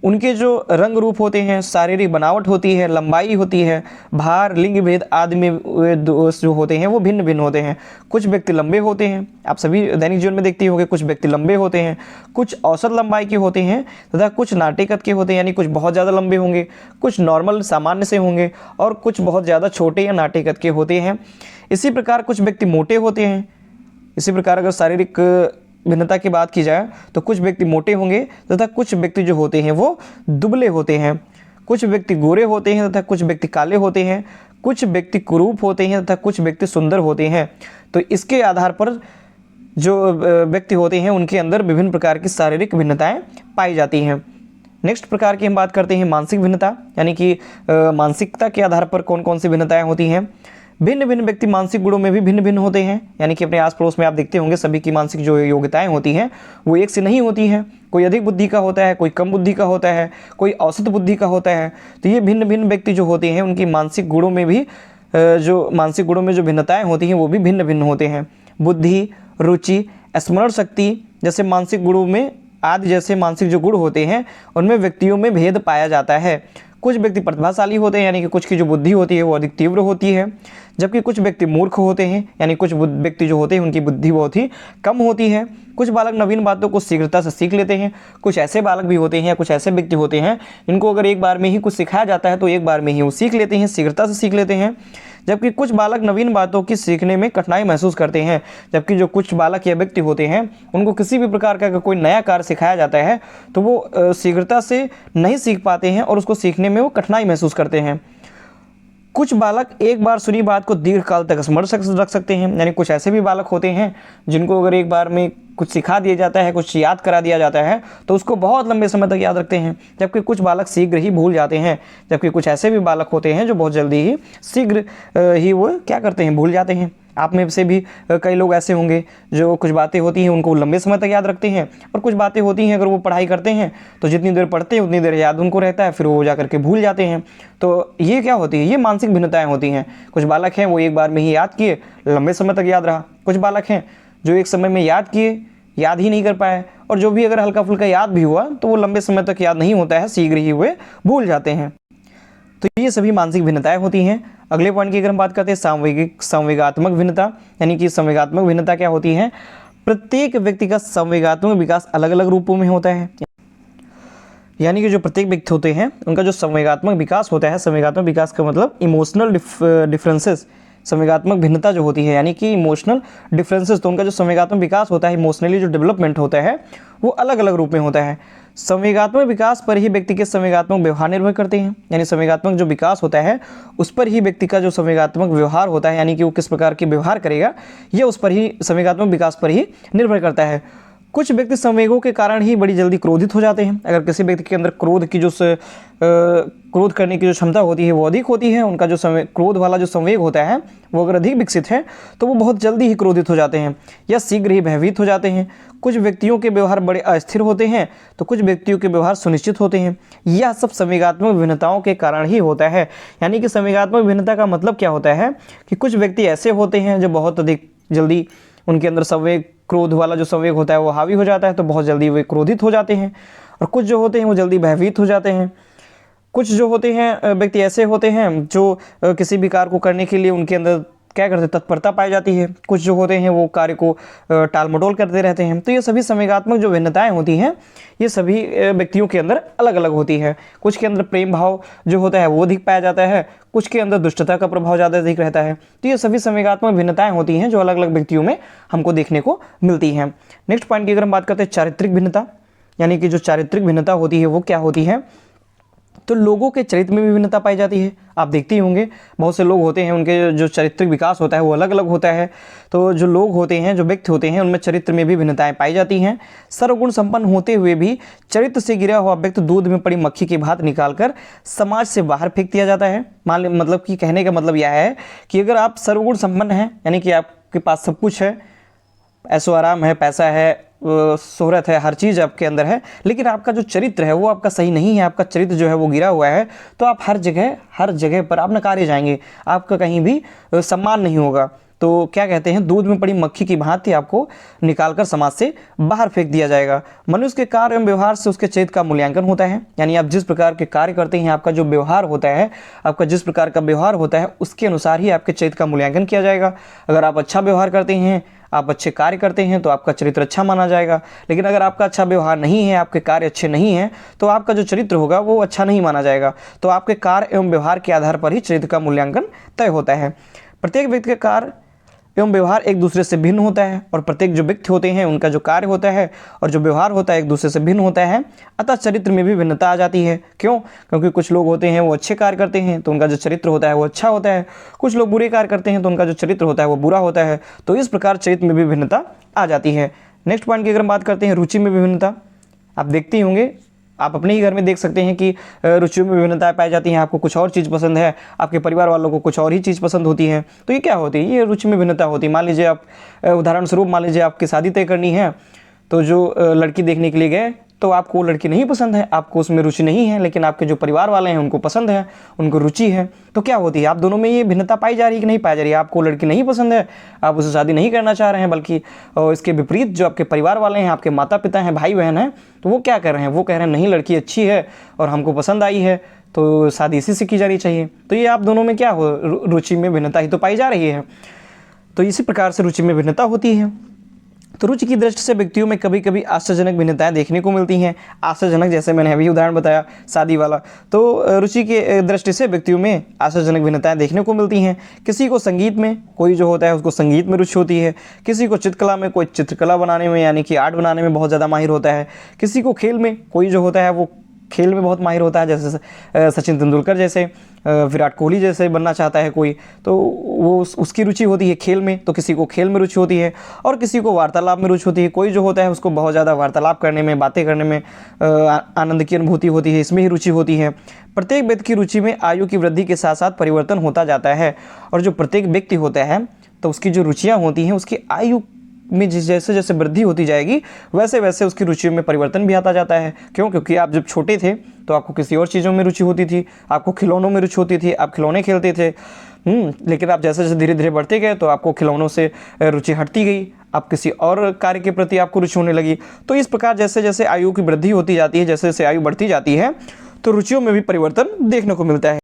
उनके जो रंग रूप होते हैं, शारीरिक बनावट होती है, लंबाई होती है, भार, लिंग भेद आदि में जो होते हैं वो भिन्न भिन्न होते हैं। कुछ व्यक्ति लंबे होते हैं, आप सभी दैनिक जीवन में देखते होंगे, कुछ व्यक्ति लंबे होते हैं, कुछ औसत लंबाई के होते हैं तथा कुछ नाटे कद के होते हैं। यानी कुछ बहुत ज़्यादा लंबे होंगे, कुछ नॉर्मल सामान्य से होंगे, और कुछ बहुत ज़्यादा छोटे या नाटे कद के होते हैं। इसी प्रकार कुछ व्यक्ति मोटे होते हैं। इसी प्रकार अगर शारीरिक भिन्नता की बात की जाए तो कुछ व्यक्ति मोटे होंगे तथा कुछ व्यक्ति जो होते हैं वो दुबले होते हैं, कुछ व्यक्ति गोरे होते हैं तथा कुछ व्यक्ति काले होते हैं, कुछ व्यक्ति कुरूप होते हैं तथा कुछ व्यक्ति सुंदर होते हैं। तो इसके आधार पर जो व्यक्ति होते हैं उनके अंदर विभिन्न प्रकार की शारीरिक भिन्नताएं पाई जाती हैं। नेक्स्ट प्रकार की हम बात करते हैं मानसिक भिन्नता, यानी कि मानसिकता के आधार पर कौन कौन सी भिन्नताएं होती हैं। भिन्न भिन्न व्यक्ति मानसिक गुणों में भी भिन्न भिन्न होते हैं, यानी कि अपने आस पड़ोस में आप देखते होंगे सभी की मानसिक जो योग्यताएं होती हैं वो एक से नहीं होती हैं। कोई अधिक बुद्धि का होता है, कोई कम बुद्धि का होता है, कोई औसत बुद्धि का होता है। तो ये भिन्न भिन्न व्यक्ति जो होते हैं उनकी मानसिक गुणों में भी जो भिन्नताएं होती हैं वो भी भिन्न भिन्न होते हैं। बुद्धि, रुचि, स्मरण शक्ति जैसे मानसिक गुणों में आदि जैसे मानसिक जो गुण होते हैं उनमें व्यक्तियों में भेद पाया जाता है। कुछ व्यक्ति प्रतिभाशाली होते हैं, यानी कि कुछ की जो बुद्धि होती है वो अधिक तीव्र होती है, जबकि कुछ व्यक्ति मूर्ख होते हैं, यानी कुछ व्यक्ति जो होते हैं उनकी बुद्धि बहुत ही कम होती है। कुछ बालक नवीन बातों को शीघ्रता से सीख लेते हैं। कुछ ऐसे बालक भी होते हैं, कुछ ऐसे व्यक्ति होते हैं जिनको अगर एक बार में ही कुछ सिखाया जाता है तो एक बार में ही वो सीख लेते हैं, शीघ्रता से सीख लेते हैं। जबकि कुछ बालक नवीन बातों की सीखने में कठिनाई महसूस करते हैं, जबकि जो कुछ बालक या व्यक्ति होते हैं उनको किसी भी प्रकार का कोई नया कार्य सिखाया जाता है तो वो शीघ्रता से नहीं सीख पाते हैं और उसको सीखने में वो कठिनाई महसूस करते हैं। कुछ बालक एक बार सुनी बात को दीर्घ काल तक स्मरण रख सकते हैं, यानी कुछ ऐसे भी बालक होते हैं जिनको अगर एक बार में कुछ सिखा दिया जाता है, कुछ याद करा दिया जाता है तो उसको बहुत लंबे समय तक याद रखते हैं। जबकि कुछ बालक शीघ्र ही भूल जाते हैं, जबकि कुछ ऐसे भी बालक होते हैं जो बहुत जल्दी ही शीघ्र ही वो क्या करते हैं, भूल जाते हैं। आप में से भी कई लोग ऐसे होंगे जो कुछ बातें होती हैं उनको लंबे समय तक याद रखते हैं, और कुछ बातें होती हैं अगर वो पढ़ाई करते हैं तो जितनी देर पढ़ते हैं उतनी देर याद उनको रहता है, फिर वो जा करके भूल जाते हैं। तो ये क्या होती है, ये मानसिक भिन्नताएं होती हैं। कुछ बालक हैं वो एक बार में ही याद किए, लंबे समय तक याद रहा। कुछ बालक हैं जो एक समय में याद किए, याद ही नहीं कर पाए, और जो भी अगर हल्का फुल्का याद भी हुआ तो वो लंबे समय तक याद नहीं होता है, शीघ्र ही वे भूल जाते हैं। तो ये सभी मानसिक भिन्नताएं होती हैं। अगले पॉइंट की अगर हम बात करते हैं संवेगात्मक भिन्नता, यानी कि संवेगात्मक भिन्नता क्या होती है। प्रत्येक व्यक्ति का संवेगात्मक विकास अलग अलग रूपों में होता है, यानी कि जो प्रत्येक व्यक्ति होते हैं उनका जो संवेगात्मक विकास होता है, संवेगात्मक विकास का मतलब इमोशनल डिफरेंसेस, संवेगात्मक भिन्नता जो होती है यानी कि इमोशनल डिफरेंसेस, तो उनका जो संवेगात्मक विकास होता है, इमोशनली जो डेवलपमेंट होता है वो अलग अलग रूप में होता है। संवेगात्मक विकास पर ही व्यक्ति के संवेगात्मक व्यवहार निर्भर करते हैं, यानी संवेगात्मक जो विकास होता है उस पर ही व्यक्ति का जो संवेगात्मक व्यवहार होता है, यानी कि वो किस प्रकार के व्यवहार करेगा, ये उस पर ही संवेगात्मक विकास पर ही निर्भर करता है। कुछ व्यक्ति संवेगों के कारण ही बड़ी जल्दी क्रोधित हो जाते हैं। अगर किसी व्यक्ति के अंदर क्रोध करने की जो क्षमता होती है वो अधिक होती है, उनका जो क्रोध वाला जो संवेग होता है वो अगर अधिक विकसित है तो वो बहुत जल्दी ही क्रोधित हो जाते हैं या शीघ्र ही भयभीत हो जाते हैं। कुछ व्यक्तियों के व्यवहार बड़े अस्थिर होते हैं तो कुछ व्यक्तियों के व्यवहार सुनिश्चित होते हैं। यह सब संवेगात्मक भिन्नताओं के कारण ही होता है। यानी कि संवेगात्मक भिन्नता का मतलब क्या होता है कि कुछ व्यक्ति ऐसे होते हैं जो बहुत अधिक जल्दी उनके अंदर संवेग, क्रोध वाला जो संवेग होता है वो हावी हो जाता है तो बहुत जल्दी वे क्रोधित हो जाते हैं, और कुछ जो होते हैं वो जल्दी भयभीत हो जाते हैं। कुछ जो होते हैं व्यक्ति ऐसे होते हैं जो किसी भी कार्य को करने के लिए उनके अंदर क्या करते हैं, तत्परता पाई जाती है। कुछ जो होते हैं वो कार्य को टाल मटोल करते रहते हैं। तो ये सभी संवेगात्मक जो भिन्नताएं होती हैं ये सभी व्यक्तियों के अंदर अलग अलग होती है। कुछ के अंदर प्रेम भाव जो होता है वो अधिक पाया जाता है, कुछ के अंदर दुष्टता का प्रभाव ज़्यादा अधिक रहता है। तो ये सभी संवेगात्मक भिन्नताएं होती हैं जो अलग अलग व्यक्तियों में हमको देखने को मिलती हैं। नेक्स्ट पॉइंट की अगर हम बात करते हैं चारित्रिक भिन्नता, यानी कि जो चारित्रिक भिन्नता होती है वो क्या होती है, तो लोगों के चरित्र में भी भिन्नता पाई जाती है। आप देखते ही होंगे बहुत से लोग होते हैं उनके जो चारित्रिक विकास होता है वो अलग अलग होता है। तो जो लोग होते हैं, जो व्यक्ति होते हैं, उनमें चरित्र में भी भिन्नताएं पाई जाती हैं। सर्वगुण संपन्न होते हुए भी चरित्र से गिरा हुआ व्यक्ति दूध में पड़ी मक्खी की भांति निकालकर समाज से बाहर फेंक दिया जाता है। मतलब कि कहने का मतलब यह है कि अगर आप सर्वगुण संपन्न हैं, यानी कि आपके पास सब कुछ है, ऐशो आराम है, पैसा है, शोहरत है, हर चीज़ आपके अंदर है, लेकिन आपका जो चरित्र है वो आपका सही नहीं है, आपका चरित्र जो है वो गिरा हुआ है, तो आप हर जगह पर आप नकारे जाएंगे, आपका कहीं भी सम्मान नहीं होगा। तो क्या कहते हैं, दूध में पड़ी मक्खी की भांति आपको निकालकर समाज से बाहर फेंक दिया जाएगा। मनुष्य के कार्य एवं व्यवहार से उसके चरित्र का मूल्यांकन होता है, यानी आप जिस प्रकार के कार्य करते हैं, आपका जो व्यवहार होता है, आपका जिस प्रकार का व्यवहार होता है उसके अनुसार ही आपके चरित्र का मूल्यांकन किया जाएगा। अगर आप अच्छा व्यवहार करते हैं, आप अच्छे कार्य करते हैं तो आपका चरित्र अच्छा माना जाएगा, लेकिन अगर आपका अच्छा व्यवहार नहीं है, आपके कार्य अच्छे नहीं हैं, तो आपका जो चरित्र होगा वो अच्छा नहीं माना जाएगा। तो आपके कार्य एवं व्यवहार के आधार पर ही चरित्र का मूल्यांकन तय होता है। प्रत्येक व्यक्ति का कार्य एवं व्यवहार एक दूसरे से भिन्न होता है और प्रत्येक जो व्यक्ति होते हैं उनका जो कार्य होता है और जो व्यवहार होता है एक दूसरे से भिन्न होता है। अतः चरित्र में भी भिन्नता आ जाती है। क्यों? क्योंकि कुछ लोग होते हैं वो अच्छे कार्य करते हैं तो उनका जो चरित्र होता है वो अच्छा होता है, कुछ लोग बुरे कार्य करते हैं तो उनका जो चरित्र होता है वो बुरा होता है। तो इस प्रकार चरित्र में भी भिन्नता आ जाती है। नेक्स्ट पॉइंट की अगर हम बात करते हैं रुचि में भी भिन्नता, आप देखते ही होंगे, आप अपने ही घर में देख सकते हैं कि रुचियों में विभिन्नताएं पाई जाती हैं। आपको कुछ और चीज़ पसंद है, आपके परिवार वालों को कुछ और ही चीज़ पसंद होती है। तो ये क्या होती है? ये रुचि में भिन्नता होती है। मान लीजिए आप उदाहरण स्वरूप मान लीजिए आपकी शादी तय करनी है, तो जो लड़की देखने के लिए गए तो आपको वो लड़की नहीं पसंद है, आपको उसमें रुचि नहीं है, लेकिन आपके जो परिवार वाले हैं उनको पसंद है, उनको रुचि है। तो क्या होती है? आप दोनों में ये भिन्नता पाई जा रही है कि नहीं पाई जा रही है? आपको लड़की नहीं पसंद है, आप उससे शादी नहीं करना चाह रहे हैं, बल्कि इसके विपरीत जो आपके परिवार वाले हैं, आपके माता पिता हैं, भाई बहन हैं, तो वो क्या कर रहे हैं? वो कह रहे हैं नहीं लड़की अच्छी है और हमको पसंद आई है तो शादी इसी से की जानी चाहिए। तो ये आप दोनों में क्या हो, रुचि में भिन्नता ही तो पाई जा रही है। तो इसी प्रकार से रुचि में भिन्नता होती है। तो रुचि की दृष्टि से व्यक्तियों में कभी कभी आश्चर्यजनक भिन्नताएं देखने को मिलती हैं। आश्चर्यजनक, जैसे मैंने अभी उदाहरण बताया शादी वाला, तो रुचि के दृष्टि से व्यक्तियों में आश्चर्यजनक भिन्नताएं देखने को मिलती हैं। किसी को संगीत में, कोई जो होता है उसको संगीत में रुचि होती है। किसी को चित्रकला में, कोई चित्रकला बनाने में यानी कि आर्ट बनाने में बहुत ज़्यादा माहिर होता है। किसी को खेल में, कोई जो होता है वो खेल में बहुत माहिर होता है, जैसे सचिन तेंदुलकर जैसे, विराट कोहली जैसे बनना चाहता है कोई, तो वो उसकी रुचि होती है खेल में। तो किसी को खेल में रुचि होती है और किसी को वार्तालाप में रुचि होती है। कोई जो होता है उसको बहुत ज़्यादा वार्तालाप करने में, बातें करने में आनंद की अनुभूति होती है, इसमें ही रुचि होती है। प्रत्येक व्यक्ति की रुचि में आयु की वृद्धि के साथ साथ परिवर्तन होता जाता है। और जो प्रत्येक व्यक्ति होता है तो उसकी जो रुचियाँ होती हैं उसकी आयु में जैसे जैसे वृद्धि होती जाएगी वैसे वैसे उसकी रुचियों में परिवर्तन भी आता जाता है। क्यों? क्योंकि आप जब छोटे थे तो आपको किसी और चीज़ों में रुचि होती थी, आपको खिलौनों में रुचि होती थी, आप खिलौने खेलते थे। लेकिन आप जैसे जैसे धीरे धीरे बढ़ते गए तो आपको खिलौनों से रुचि हटती गई, आप किसी और कार्य के प्रति आपको रुचि होने लगी। तो इस प्रकार जैसे जैसे आयु की वृद्धि होती जाती है, जैसे जैसे आयु बढ़ती जाती है, तो रुचियों में भी परिवर्तन देखने को मिलता है।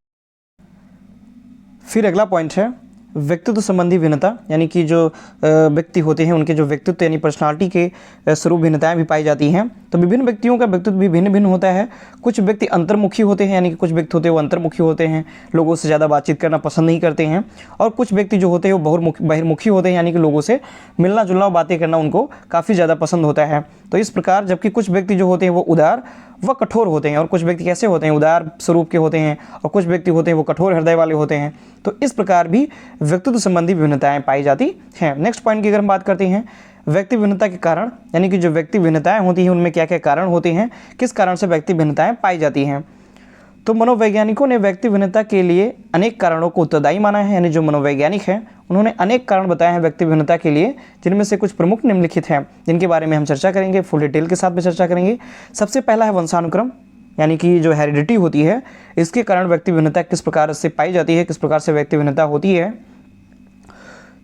फिर अगला पॉइंट है व्यक्तित्व संबंधी भिन्नता, यानी कि जो व्यक्ति होते हैं उनके जो व्यक्तित्व यानी पर्सनालिटी के स्वरूप भिन्नताएं भी पाई जाती हैं। तो विभिन्न व्यक्तियों का व्यक्तित्व भी भिन्न भिन्न होता है। कुछ व्यक्ति अंतर्मुखी होते हैं, यानी कि कुछ व्यक्ति होते हैं वो अंतर्मुखी होते हैं, लोगों से ज़्यादा बातचीत करना पसंद नहीं करते हैं। और कुछ व्यक्ति जो होते हैं वो बहिर्मुखी होते हैं, यानी कि लोगों से मिलना जुलना, बातें करना उनको काफ़ी ज़्यादा पसंद होता है। तो इस प्रकार जबकि कुछ व्यक्ति जो होते हैं वो उदार व कठोर होते हैं, और कुछ व्यक्ति कैसे होते हैं? उदार स्वरूप के होते हैं, और कुछ व्यक्ति होते हैं वो कठोर हृदय वाले होते हैं। तो इस प्रकार भी व्यक्तित्व संबंधी भिन्नताएं पाई जाती हैं। नेक्स्ट पॉइंट की अगर हम बात करते हैं व्यक्ति भिन्नता के कारण, यानी कि जो व्यक्ति भिन्नताएं होती हैं उनमें क्या क्या कारण होते हैं, किस कारण से व्यक्ति भिन्नताएं पाई जाती हैं। तो मनोवैज्ञानिकों ने व्यक्ति भिन्नता के लिए अनेक कारणों को उत्तरदायी माना है। यानी जो मनोवैज्ञानिक हैं उन्होंने अनेक कारण बताए हैं व्यक्ति भिन्नता के लिए, जिनमें से कुछ प्रमुख निम्नलिखित हैं, जिनके बारे में हम चर्चा करेंगे, फुल डिटेल के साथ में चर्चा करेंगे। सबसे पहला है वंशानुक्रम, यानी कि जो हेरिडिटी होती है, इसके कारण व्यक्ति भिन्नता किस प्रकार से पाई जाती है, किस प्रकार से व्यक्ति भिन्नता होती है।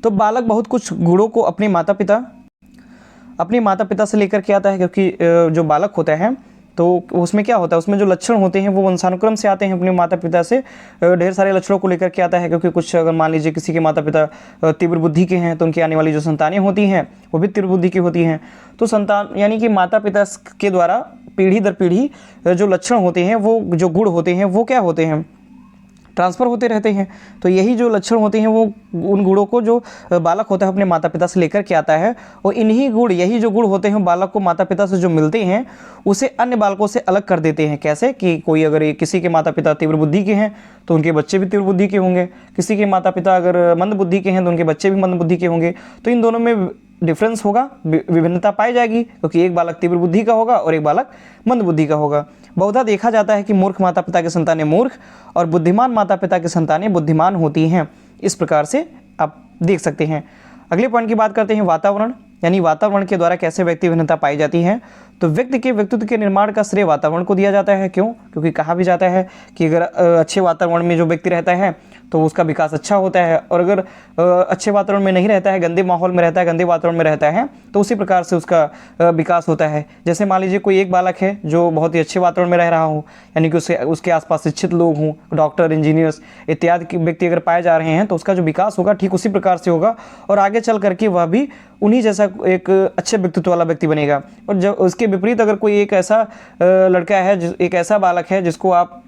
तो बालक बहुत कुछ गुणों को अपने माता पिता से लेकर के आता है, क्योंकि जो बालक होता है तो उसमें क्या होता है, उसमें जो लक्षण होते हैं वो वंशानुक्रम से आते हैं, अपने माता पिता से ढेर सारे लक्षणों को लेकर के आता है। क्योंकि कुछ अगर मान लीजिए किसी के माता पिता तीव्र बुद्धि के हैं तो उनकी आने वाली जो संतानें होती हैं वो भी तीव्र बुद्धि की होती हैं। तो संतान यानी कि माता पिता के द्वारा पीढ़ी दर पीढ़ी जो लक्षण होते हैं, वो जो गुण होते हैं वो क्या होते हैं, ट्रांसफ़र होते रहते हैं। तो यही जो लक्षण होते हैं वो उन गुणों को जो बालक होता है अपने माता पिता से लेकर के आता है, और इन्हीं गुण, यही जो गुण होते हैं बालक को माता पिता से जो मिलते हैं उसे अन्य बालकों से अलग कर देते हैं। कैसे कि कोई अगर किसी के माता पिता तीव्र बुद्धि के हैं तो उनके बच्चे भी तीव्र बुद्धि के होंगे, किसी के माता पिता अगर मंद बुद्धि के हैं तो उनके बच्चे भी मंद बुद्धि के होंगे। तो इन दोनों में डिफरेंस होगा, विभिन्नता पाई जाएगी, क्योंकि एक बालक तीव्र बुद्धि का होगा और एक बालक मंद बुद्धि का होगा। बहुधा देखा जाता है कि मूर्ख माता पिता की संतानें मूर्ख और बुद्धिमान माता पिता की संतानें बुद्धिमान होती हैं। इस प्रकार से आप देख सकते हैं। अगले पॉइंट की बात करते हैं वातावरण, यानी वातावरण के द्वारा कैसे व्यक्ति भिन्नता पाई जाती है। तो व्यक्ति के व्यक्तित्व के निर्माण का श्रेय वातावरण को दिया जाता है। क्यों? क्योंकि कहा भी जाता है कि अगर अच्छे वातावरण में जो व्यक्ति रहता है तो उसका विकास अच्छा होता है, और अगर अच्छे वातावरण में नहीं रहता है, गंदे माहौल में रहता है, गंदे वातावरण में रहता है, तो उसी प्रकार से उसका विकास होता है। जैसे मान लीजिए कोई एक बालक है जो बहुत ही अच्छे वातावरण में रह रहा हो, यानी कि उसके आसपास शिक्षित लोग हों, डॉक्टर, इंजीनियर्स इत्यादि व्यक्ति अगर पाए जा रहे हैं, तो उसका जो विकास होगा ठीक उसी प्रकार से होगा, और आगे चल करके वह भी उन्हीं जैसा एक अच्छे व्यक्तित्व वाला व्यक्ति बनेगा। और जब उसके विपरीत अगर कोई एक ऐसा लड़का है, एक ऐसा बालक है जिसको आप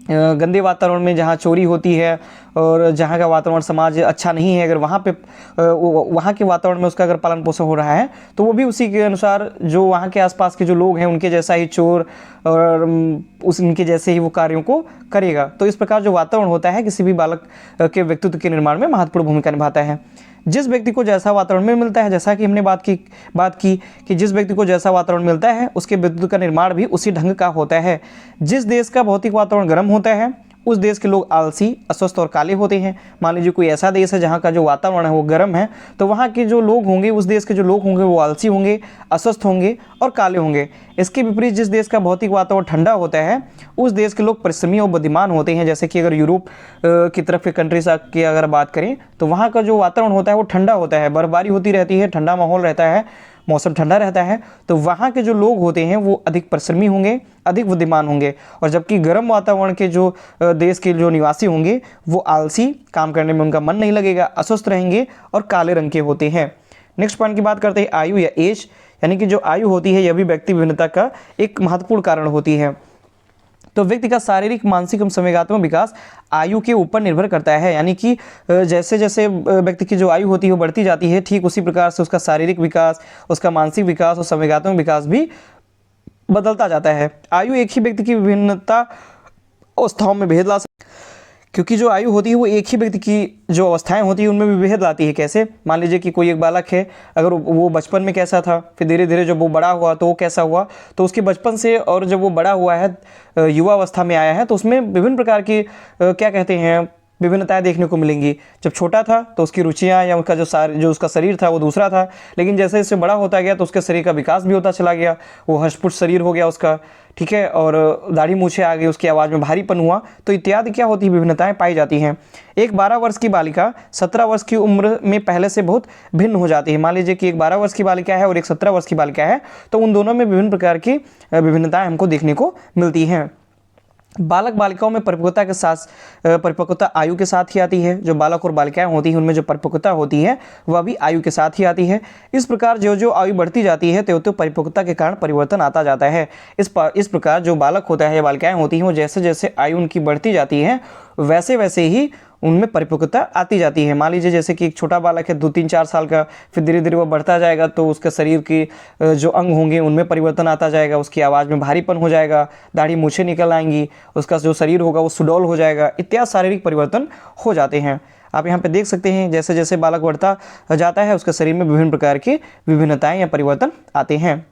गंदे वातावरण में जहाँ चोरी होती है और जहाँ का वातावरण समाज अच्छा नहीं है, अगर वहाँ पे वहाँ के वातावरण में उसका अगर पालन पोषण हो रहा है तो वो भी उसी के अनुसार जो वहाँ के आसपास के जो लोग हैं उनके जैसा ही चोर और उनके जैसे ही वो कार्यों को करेगा। तो इस प्रकार जो वातावरण होता है किसी भी बालक के व्यक्तित्व के निर्माण में महत्वपूर्ण भूमिका निभाता है। जिस व्यक्ति को जैसा वातावरण में मिलता है, जैसा कि हमने बात की कि जिस व्यक्ति को जैसा वातावरण मिलता है उसके व्यक्तित्व का निर्माण भी उसी ढंग का होता है। जिस देश का भौतिक वातावरण गर्म होता है उस देश के लोग आलसी, अस्वस्थ और काले होते हैं। मान लीजिए कोई ऐसा देश है जहाँ का जो वातावरण है वो गर्म है, तो वहाँ के जो लोग होंगे, उस देश के जो लोग होंगे वो आलसी होंगे, अस्वस्थ होंगे और काले होंगे। इसके विपरीत जिस देश का भौतिक वातावरण ठंडा होता है उस देश के लोग परिश्रमी और बुद्धिमान होते हैं। जैसे कि अगर यूरोप की तरफ के कंट्रीज की अगर बात करें तो वहाँ का जो वातावरण होता है वो ठंडा होता है, बर्फबारी होती रहती है, ठंडा माहौल रहता है, मौसम ठंडा रहता है, तो वहाँ के जो लोग होते हैं वो अधिक परिश्रमी होंगे, अधिक बुद्धिमान होंगे। और जबकि गर्म वातावरण के जो देश के जो निवासी होंगे वो आलसी, काम करने में उनका मन नहीं लगेगा, अस्वस्थ रहेंगे और काले रंग के होते हैं। नेक्स्ट पॉइंट की बात करते हैं आयु या एज, यानी कि जो आयु होती है यह भी व्यक्ति विभिन्नता का एक महत्वपूर्ण कारण होती है। तो व्यक्ति का शारीरिक, मानसिक एवं संवेगात्मक विकास आयु के ऊपर निर्भर करता है। यानी कि जैसे जैसे व्यक्ति की जो आयु होती है वो बढ़ती जाती है, ठीक उसी प्रकार से उसका शारीरिक विकास, उसका मानसिक विकास और संवेगात्मक विकास भी बदलता जाता है। आयु एक ही व्यक्ति की विभिन्नता अवस्थाओं में भेद ला सकती है, क्योंकि जो आयु होती है वो एक ही व्यक्ति की जो अवस्थाएं होती है उनमें भी भेद लाती है। कैसे? मान लीजिए कि कोई एक बालक है, अगर वो बचपन में कैसा था, फिर धीरे धीरे जब वो बड़ा हुआ तो वो कैसा हुआ, तो उसके बचपन से और जब वो बड़ा हुआ है, युवा अवस्था में आया है, तो उसमें विभिन्न प्रकार की क्या कहते हैं विभिन्नताएं देखने को मिलेंगी। जब छोटा था तो उसकी रुचियां या उसका जो उसका शरीर था वो दूसरा था, लेकिन जैसे जैसे बड़ा होता गया तो उसके शरीर का विकास भी होता चला गया, वो हष्टपुष्ट शरीर हो गया उसका, ठीक है, और दाढ़ी मूछें आ गई, उसकी आवाज़ में भारीपन हुआ, तो इत्यादि क्या होती है विभिन्नताएं पाई जाती हैं। एक 12 वर्ष की बालिका 17 वर्ष की उम्र में पहले से बहुत भिन्न हो जाती है। मान लीजिए कि एक 12 वर्ष की बालिका है और एक 17 वर्ष की बालिका है, तो उन दोनों में विभिन्न प्रकार की विभिन्नताएं हमको देखने को मिलती हैं। बालक बालिकाओं में परिपक्वता के साथ परिपक्वता आयु के साथ ही आती है। जो बालक और बालिकाएं होती हैं उनमें जो परिपक्वता होती है वह भी आयु के साथ ही आती है। इस प्रकार जो जो आयु बढ़ती जाती है त्यों त्यों परिपक्वता के कारण परिवर्तन आता जाता है। इस प्रकार जो बालक होता है या बालिकाएं होती हैं वो जैसे जैसे आयु उनकी बढ़ती जाती है वैसे वैसे ही उनमें परिपक्वता आती जाती है। मान लीजिए जैसे कि एक छोटा बालक है 2-3-4 साल का, फिर धीरे धीरे वो बढ़ता जाएगा तो उसके शरीर की जो अंग होंगे उनमें परिवर्तन आता जाएगा, उसकी आवाज़ में भारीपन हो जाएगा, दाढ़ी मूछें निकल आएंगी, उसका जो शरीर होगा वो सुडौल हो जाएगा, इत्यादि शारीरिक परिवर्तन हो जाते हैं। आप यहाँ पे देख सकते हैं जैसे जैसे बालक बढ़ता जाता है उसके शरीर में विभिन्न प्रकार की विभिन्नताएँ या परिवर्तन आते हैं।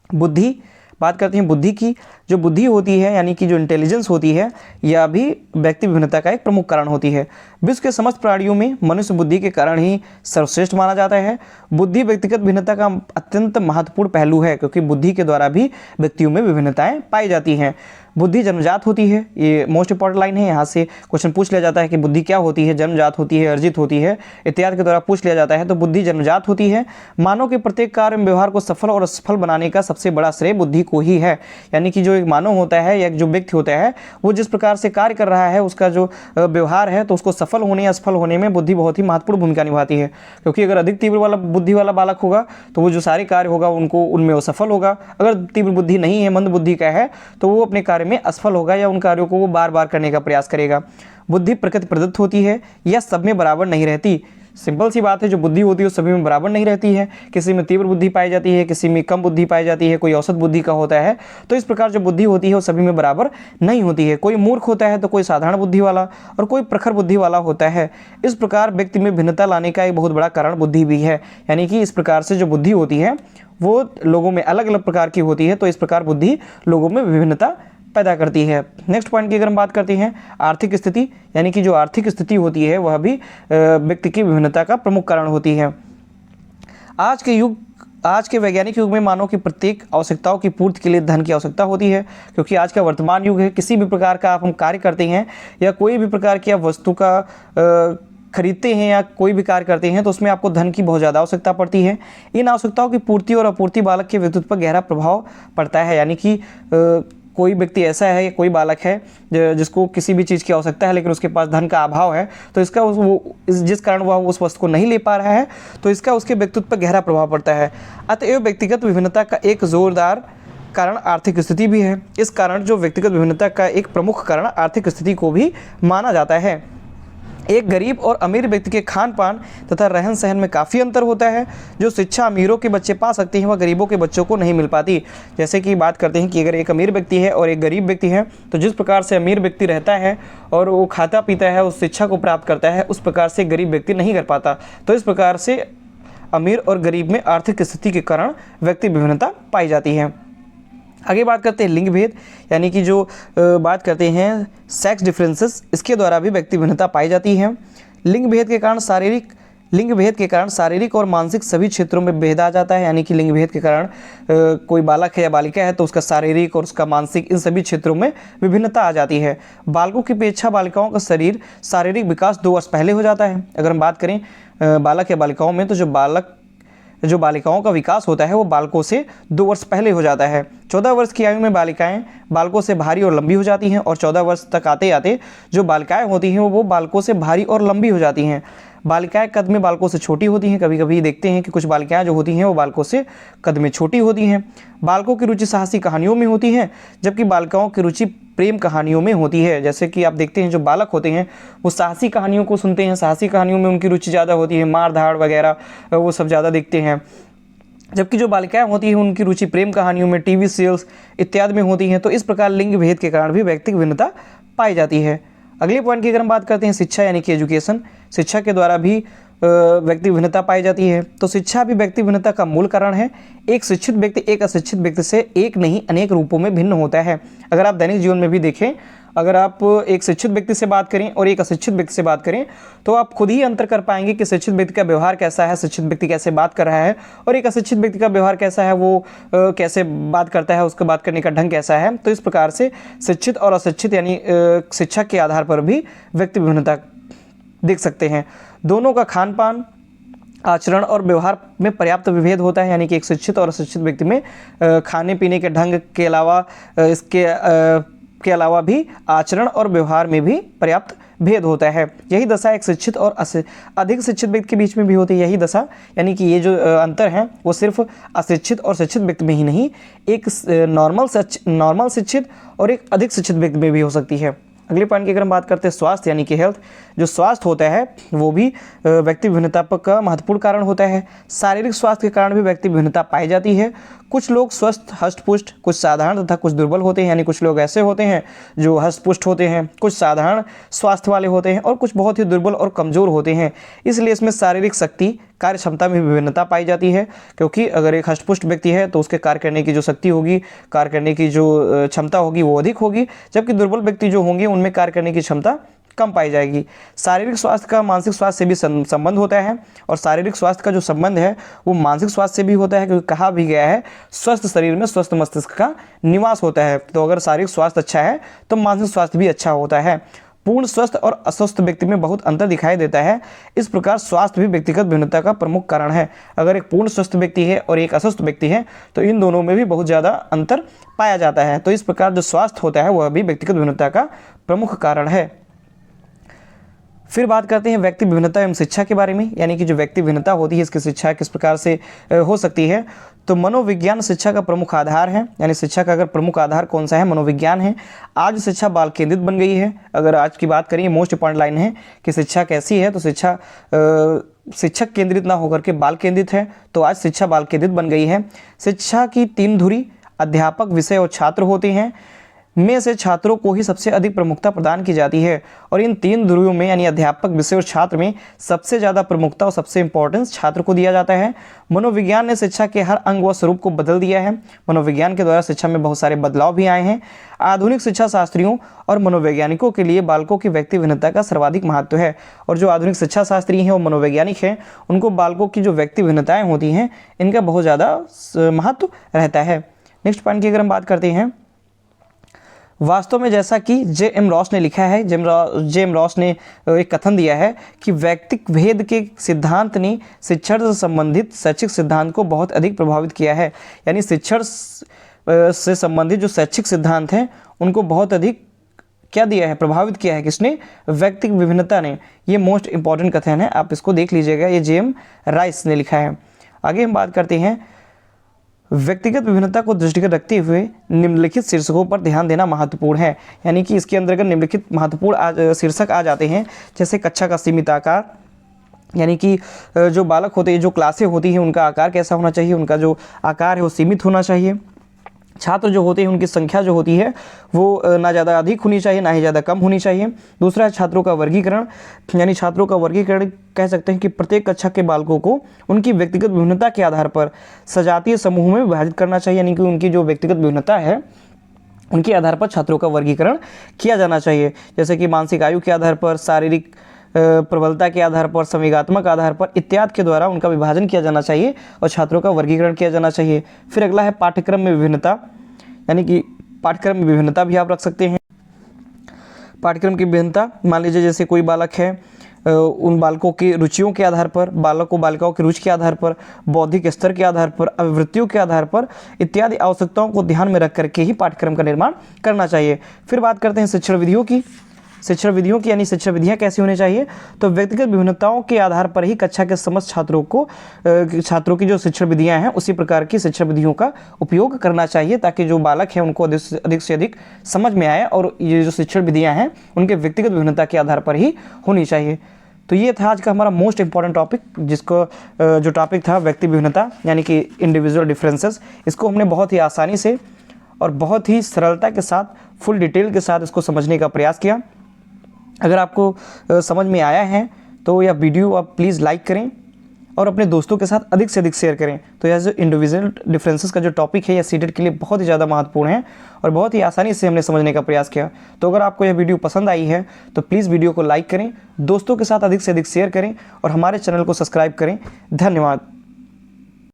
बुद्धि, बात करते हैं बुद्धि की। जो बुद्धि होती है यानी कि जो इंटेलिजेंस होती है यह भी व्यक्ति विभिन्नता का एक प्रमुख कारण होती है। विश्व के समस्त प्राणियों में मनुष्य बुद्धि के कारण ही सर्वश्रेष्ठ माना जाता है। बुद्धि व्यक्तिगत भिन्नता का अत्यंत महत्वपूर्ण पहलू है, क्योंकि बुद्धि के द्वारा भी व्यक्तियों में विभिन्नताएं पाई जाती हैं। बुद्धि जन्मजात होती है, ये मोस्ट इंपॉर्टेंट लाइन है। यहाँ से क्वेश्चन पूछ लिया जाता है कि बुद्धि क्या होती है, जन्मजात होती है, अर्जित होती है, इत्यादि के द्वारा पूछ लिया जाता है। तो बुद्धि जन्मजात होती है। मानव के प्रत्येक कार्य में व्यवहार को सफल और असफल बनाने का सबसे बड़ा श्रेय बुद्धि को ही है। यानी कि जो एक मानव होता है या जो व्यक्ति होता है वो जिस प्रकार से कार्य कर रहा है उसका जो व्यवहार है तो उसको सफल होने या असफल होने में बुद्धि बहुत ही महत्वपूर्ण भूमिका निभाती है। क्योंकि अगर अधिक तीव्र वाला बुद्धि वाला बालक होगा तो वो जो सारे कार्य होगा उनमें वो सफल होगा। अगर तीव्र बुद्धि नहीं है, मंद बुद्धि का है, तो वो अपने कार्य में असफल होगा या उन कार्यों को वो बार बार करने का प्रयास करेगा। बुद्धि प्रकृति प्रदत्त होती है या सब में बराबर नहीं रहती। सिंपल सी बात है, जो बुद्धि होती है वो सभी में बराबर नहीं रहती है। किसी में तीव्र बुद्धि पाई जाती है, किसी में कम बुद्धि पाई जाती है, कोई औसत बुद्धि का होता है। तो इस प्रकार जो बुद्धि होती है वो सभी में बराबर नहीं होती है। कोई मूर्ख होता है तो कोई साधारण बुद्धि वाला और कोई प्रखर बुद्धि वाला होता है। इस प्रकार व्यक्ति में भिन्नता लाने का एक बहुत बड़ा कारण बुद्धि भी है। यानी कि इस प्रकार से जो बुद्धि होती है वो लोगों में अलग अलग प्रकार की होती है। तो इस प्रकार बुद्धि लोगों में विभिन्नता पैदा करती है। नेक्स्ट पॉइंट की अगर हम बात करते हैं आर्थिक स्थिति, यानी कि जो आर्थिक स्थिति होती है वह भी व्यक्ति की विभिन्नता का प्रमुख कारण होती है। आज के वैज्ञानिक युग में मानव की प्रत्येक आवश्यकताओं की पूर्ति के लिए धन की आवश्यकता होती है। क्योंकि आज का वर्तमान युग है, किसी भी प्रकार का आप हम कार्य करते हैं या कोई भी प्रकार की आप वस्तु का खरीदते हैं या कोई भी कार्य करते हैं तो उसमें आपको धन की बहुत ज़्यादा आवश्यकता पड़ती है। इन आवश्यकताओं की पूर्ति और आपूर्ति बालक के व्यक्तित्व पर गहरा प्रभाव पड़ता है। यानी कि कोई व्यक्ति ऐसा है, कोई बालक है जिसको किसी भी चीज़ की आवश्यकता है लेकिन उसके पास धन का अभाव है, तो इसका जिस कारण वह उस वस्तु को नहीं ले पा रहा है तो इसका उसके व्यक्तित्व पर गहरा प्रभाव पड़ता है। अतएव व्यक्तिगत विभिन्नता का एक जोरदार कारण आर्थिक स्थिति भी है। इस कारण जो व्यक्तिगत विभिन्नता का एक प्रमुख कारण आर्थिक स्थिति को भी माना जाता है। एक गरीब और अमीर व्यक्ति के खान पान तथा रहन सहन में काफ़ी अंतर होता है। जो शिक्षा अमीरों के बच्चे पा सकते हैं वह गरीबों के बच्चों को नहीं मिल पाती। जैसे कि बात करते हैं कि अगर एक अमीर व्यक्ति है और एक गरीब व्यक्ति है, तो जिस प्रकार से अमीर व्यक्ति रहता है और वो खाता पीता है, उस शिक्षा को प्राप्त करता है, उस प्रकार से गरीब व्यक्ति नहीं कर पाता। तो इस प्रकार से अमीर और गरीब में आर्थिक स्थिति के कारण व्यक्ति विभिन्नता पाई जाती है। आगे बात करते हैं लिंग भेद, यानी कि जो बात करते हैं सेक्स डिफरेंसेस, इसके द्वारा भी व्यक्ति भिन्नता पाई जाती है। लिंग भेद के कारण शारीरिक और मानसिक सभी क्षेत्रों में भेद आ जाता है। यानी कि लिंग भेद के कारण कोई बालक है या बालिका है तो उसका शारीरिक और उसका मानसिक इन सभी क्षेत्रों में विभिन्नता आ जाती है। बालकों की अपेक्षा बालिकाओं का शारीरिक विकास 2 वर्ष पहले हो जाता है। अगर हम बात करें बालक या बालिकाओं में, तो जो बालिकाओं का विकास होता है वो बालकों से 2 वर्ष पहले हो जाता है। 14 वर्ष की आयु में बालिकाएं बालकों से भारी और लंबी हो जाती हैं और 14 वर्ष तक आते आते जो बालिकाएं होती हैं वो बालकों से भारी और लंबी हो जाती हैं। बालिकाएं कद में बालकों से छोटी होती हैं। कभी कभी देखते हैं कि कुछ बालिकाएं जो होती हैं वो बालकों से कद में छोटी होती हैं। बालकों की रुचि साहसी कहानियों में होती है, जबकि बालिकाओं की रुचि प्रेम कहानियों में होती है। जैसे कि आप देखते हैं जो बालक होते हैं वो साहसी कहानियों को सुनते हैं, साहसी कहानियों में उनकी रुचि ज़्यादा होती है, मार धाड़ वगैरह वो सब ज़्यादा देखते हैं। जबकि जो बालिकाएं होती हैं उनकी रुचि प्रेम कहानियों में, टीवी सीरियल्स इत्यादि में होती हैं। तो इस प्रकार लिंग भेद के कारण भी व्यक्तिगत भिन्नता पाई जाती है। अगले पॉइंट की अगर हम बात करते हैं शिक्षा यानी कि एजुकेशन, शिक्षा के द्वारा भी व्यक्ति भिन्नता पाई जाती है। तो शिक्षा भी व्यक्ति भिन्नता का मूल कारण है। एक शिक्षित व्यक्ति एक अशिक्षित व्यक्ति से एक नहीं अनेक रूपों में भिन्न होता है। अगर आप दैनिक जीवन में भी देखें, अगर आप एक शिक्षित व्यक्ति से बात करें और एक अशिक्षित व्यक्ति से बात करें तो आप खुद ही अंतर कर पाएंगे कि शिक्षित व्यक्ति का व्यवहार कैसा है, शिक्षित व्यक्ति कैसे बात कर रहा है, और एक अशिक्षित व्यक्ति का व्यवहार कैसा है, वो कैसे बात करता है, उसका बात करने का ढंग कैसा है। तो इस प्रकार से शिक्षित और अशिक्षित यानी शिक्षा के आधार पर भी व्यक्ति विभिन्नता देख सकते हैं। दोनों का खान पान, आचरण और व्यवहार में पर्याप्त विभेद होता है। यानी कि एक शिक्षित और अशिक्षित व्यक्ति में खाने पीने के ढंग के अलावा के अलावा भी आचरण और व्यवहार में भी पर्याप्त भेद होता है। यही दशा एक शिक्षित और अधिक शिक्षित व्यक्ति के बीच में भी होती है। यही दशा यानी कि ये जो अंतर है वो सिर्फ अशिक्षित और शिक्षित व्यक्ति में ही नहीं, एक नॉर्मल शिक्षित और एक अधिक शिक्षित व्यक्ति में भी हो सकती है। अगले पॉइंट की अगर हम बात करते हैं स्वास्थ्य यानी कि हेल्थ, जो स्वास्थ्य होता है वो भी व्यक्ति भिन्नता का महत्वपूर्ण कारण होता है। शारीरिक स्वास्थ्य के कारण भी व्यक्ति भिन्नता पाई जाती है। कुछ लोग स्वस्थ हष्टपुष्ट, कुछ साधारण तथा कुछ दुर्बल होते हैं। यानी कुछ लोग ऐसे होते हैं जो हष्टपुष्ट होते हैं, कुछ साधारण स्वास्थ्य वाले होते हैं और कुछ बहुत ही दुर्बल और कमज़ोर होते हैं। इसलिए इसमें शारीरिक शक्ति, कार्य क्षमता में विभिन्नता पाई जाती है। क्योंकि अगर एक हष्टपुष्ट व्यक्ति है तो उसके कार्य करने की जो शक्ति होगी, कार्य करने की जो क्षमता होगी वो अधिक होगी, जबकि दुर्बल व्यक्ति जो होंगे उनमें कार्य करने की क्षमता कम पाई जाएगी। शारीरिक स्वास्थ्य का मानसिक स्वास्थ्य से भी संबंध होता है और शारीरिक स्वास्थ्य का जो संबंध है वो मानसिक स्वास्थ्य से भी होता है, क्योंकि कहा भी गया है स्वस्थ शरीर में स्वस्थ मस्तिष्क का निवास होता है। तो अगर शारीरिक स्वास्थ्य अच्छा है तो मानसिक स्वास्थ्य भी अच्छा होता है। पूर्ण स्वस्थ और अस्वस्थ व्यक्ति में बहुत अंतर दिखाई देता है। इस प्रकार स्वास्थ्य भी व्यक्तिगत भिन्नता का प्रमुख कारण है। अगर एक पूर्ण स्वस्थ व्यक्ति है और एक अस्वस्थ व्यक्ति है तो इन दोनों में भी बहुत ज़्यादा अंतर पाया जाता है। तो इस प्रकार जो स्वास्थ्य होता है वह भी व्यक्तिगत भिन्नता का प्रमुख कारण है। फिर बात करते हैं व्यक्ति भिन्नता एवं शिक्षा के बारे में, यानी कि जो व्यक्ति भिन्नता होती है इसकी शिक्षा किस प्रकार से हो सकती है। तो मनोविज्ञान शिक्षा का प्रमुख आधार है। यानी शिक्षा का अगर प्रमुख आधार कौन सा है, मनोविज्ञान है। आज शिक्षा बाल केंद्रित बन गई है। अगर आज की बात करें, मोस्ट इंपॉर्टेंट लाइन है कि शिक्षा कैसी है, तो शिक्षा शिक्षक केंद्रित ना होकर के बाल केंद्रित है। तो आज शिक्षा बाल केंद्रित बन गई है। शिक्षा की 3 धुरी अध्यापक, विषय और छात्र होते हैं। में से छात्रों को ही सबसे अधिक प्रमुखता प्रदान की जाती है और इन 3 ध्रुवों में यानी अध्यापक, विषय और छात्र में सबसे ज़्यादा प्रमुखता और सबसे इंपॉर्टेंस छात्र को दिया जाता है। मनोविज्ञान ने शिक्षा के हर अंग व स्वरूप को बदल दिया है। मनोविज्ञान के द्वारा शिक्षा में बहुत सारे बदलाव भी आए हैं। आधुनिक शिक्षा शास्त्रियों और मनोवैज्ञानिकों के लिए बालकों की व्यक्ति भिन्नता का सर्वाधिक महत्व है और जो आधुनिक शिक्षा शास्त्री हैं और मनोवैज्ञानिक हैं उनको बालकों की जो व्यक्ति भिन्नताएँ होती हैं इनका बहुत ज़्यादा महत्व रहता है। नेक्स्ट पॉइंट की अगर हम बात करते हैं, वास्तव में जैसा कि जे.एम. रॉस ने लिखा है, जे.एम. रॉस ने एक कथन दिया है कि व्यक्तिक भेद के सिद्धांत ने शिक्षण से संबंधित शैक्षिक सिद्धांत को बहुत अधिक प्रभावित किया है। यानी शिक्षण से संबंधित जो शैक्षिक सिद्धांत हैं उनको बहुत अधिक क्या दिया है, प्रभावित किया है। किसने? व्यक्तिक विभिन्नता ने। ये मोस्ट इंपॉर्टेंट कथन है, आप इसको देख लीजिएगा, ये जे.एम. राइस ने लिखा है। आगे हम बात करते हैं व्यक्तिगत विभिन्नता को दृष्टिगत रखते हुए निम्नलिखित शीर्षकों पर ध्यान देना महत्वपूर्ण है। यानी कि इसके अंतर्गत निम्नलिखित महत्वपूर्ण शीर्षक आ जाते हैं, जैसे कक्षा का सीमित आकार, यानी कि जो बालक होते हैं, जो क्लासें होती हैं, उनका आकार कैसा होना चाहिए, उनका जो आकार है वो सीमित होना चाहिए। छात्र जो होते हैं उनकी संख्या जो होती है वो ना ज़्यादा अधिक होनी चाहिए, ना ही ज़्यादा कम होनी चाहिए। दूसरा है छात्रों का वर्गीकरण, यानी छात्रों का वर्गीकरण कह सकते हैं कि प्रत्येक कक्षा के बालकों को उनकी व्यक्तिगत विभिन्नता के आधार पर सजातीय समूह में विभाजित करना चाहिए, यानी कि उनकी जो व्यक्तिगत विभिन्नता है उनके आधार पर छात्रों का वर्गीकरण किया जाना चाहिए, जैसे कि मानसिक आयु के आधार पर, शारीरिक प्रबलता के आधार पर, संवेगात्मक आधार पर इत्यादि के द्वारा उनका विभाजन किया जाना चाहिए और छात्रों का वर्गीकरण किया जाना चाहिए। फिर अगला है पाठ्यक्रम में विभिन्नता, यानी कि पाठ्यक्रम में विभिन्नता भी आप रख सकते हैं। पाठ्यक्रम की विभिन्नता, मान लीजिए जैसे कोई बालक है, उन बालकों की रुचियों के आधार पर, बालकों बालिकाओं की रुचि के आधार पर, बौद्धिक स्तर के आधार पर, अभिवृत्तियों के आधार पर इत्यादि आवश्यकताओं को ध्यान में रख करके ही पाठ्यक्रम का निर्माण करना चाहिए। फिर बात करते हैं शिक्षण विधियों की। शिक्षण विधियों की यानी शिक्षा विधियाँ कैसी होनी चाहिए, तो व्यक्तिगत विभिन्नताओं के आधार पर ही कक्षा के समस्त छात्रों की जो शिक्षण विधियाँ हैं उसी प्रकार की शिक्षण विधियों का उपयोग करना चाहिए, ताकि जो बालक है उनको अधिक से अधिक समझ में आए और ये जो शिक्षण विधियाँ हैं उनके व्यक्तिगत विभिन्नता के आधार पर ही होनी चाहिए। तो ये था आज का हमारा मोस्ट इंपॉर्टेंट टॉपिक, जिसको जो टॉपिक था व्यक्ति विभिन्नता यानी कि इंडिविजुअल डिफरेंसेस। इसको हमने बहुत ही आसानी से और बहुत ही सरलता के साथ, फुल डिटेल के साथ इसको समझने का प्रयास किया। अगर आपको समझ में आया है तो यह वीडियो आप प्लीज़ लाइक करें और अपने दोस्तों के साथ अधिक से अधिक शेयर करें। तो यह जो इंडिविजुअल डिफरेंसेस का जो टॉपिक है यह सीटेट के लिए बहुत ही ज़्यादा महत्वपूर्ण है और बहुत ही आसानी से हमने समझने का प्रयास किया। तो अगर आपको यह वीडियो पसंद आई है तो प्लीज़ वीडियो को लाइक करें, दोस्तों के साथ अधिक से अधिक शेयर करें और हमारे चैनल को सब्सक्राइब करें। धन्यवाद।